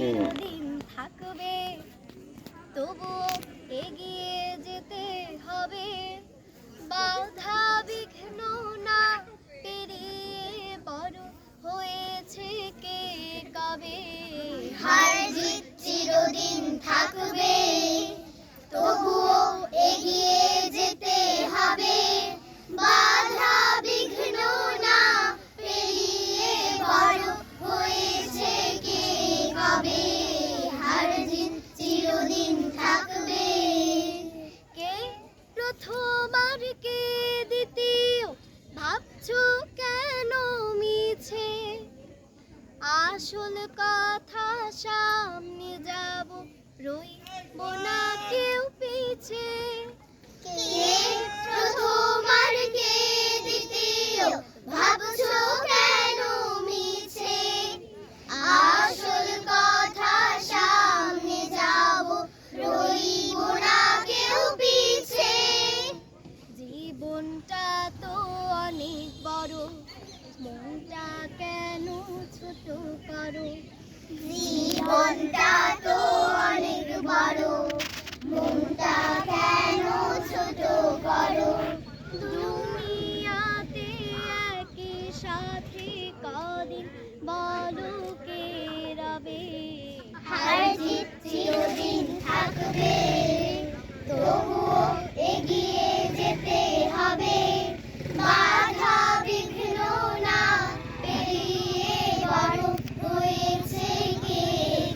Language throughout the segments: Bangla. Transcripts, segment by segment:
চিরদিন থাকবে, তবুও এগিয়ে যেতে হবে। বাধা বিঘ্ন না পেরিয়ে বড় হয়েছে কে কবে। হার জিত চিরদিন থাকবে, তবুও এগিয়ে যেতে হবে। বাধা বিঘ্ন না পেরিয়ে বড় হয়েছে কে কবে। হার জিত চিরদিন থাকবে। কে প্রথম আর কে দ্বিতীয়, ভাবছো কেন মিছে? আসল কথা সামনে যাব, রইব না কেউ পিছে। কে প্রথম আর কে দ্বিতীয়, ভাবছো কেন মিছে? আসল কথা সামনে যাব, রইব না কেউ পিছে। জীবনটা তো অনেক বড়, মনটা কেন ছোট করো? জীবনটা তো অনেক বড়, মনটা কেন ছোট করো? দুনিয়াতে একই সাথে কদিন বলো কে রবে। হার জিত চিরদিন থাকবে, তবুও এগিয়ে যেতে হবে। বাধা বিঘ্ন না পেরিয়ে বড় হয়েছে কে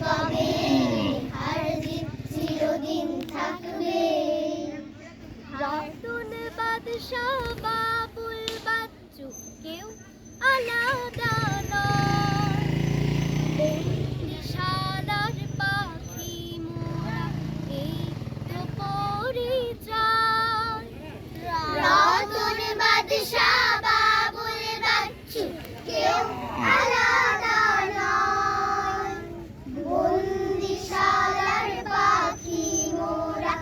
কবে। হার জিত চিরদিন থাকবে। রতন বাদশাহ বাবুল বাচ্চু কেউ আলাদা নয়। বন্দিশালার পাখি মোরা, এই তো পরিচয়। রতন বাদশাহ বাবুল বাচ্চু কেউ আলাদা নয়। বন্দিশালার পাখি মোরা,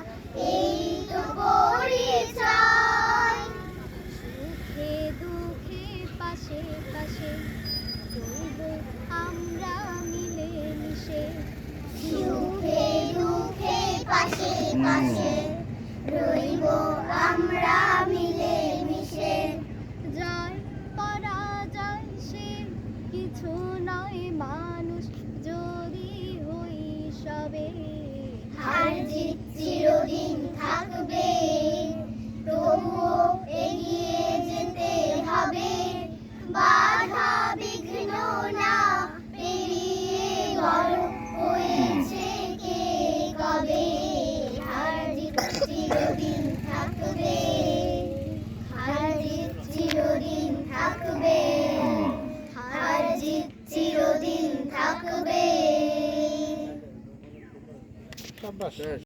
এই তো পরিচয়। সুখে দুঃখে পাশে পাশে রইব আমরা মিলে মিশে। সুখে দুঃখে পাশে পাশে রইব আমরা মিলে মিশে। জয় পরাজয় সে কিছু নয়, মানুষ যদি হই সবে। হার জিত চিরদিন থাকবে, তবুও এগিয়ে যেতে হবে। বাধা বিঘ্ন না পেরিয়ে বড় হয়েছে কে কবে। হার জিত চিরদিন থাকবে, হার জিত চিরদিন থাকবে। হার জিত চিরদিন থাকবে। শাবাশ।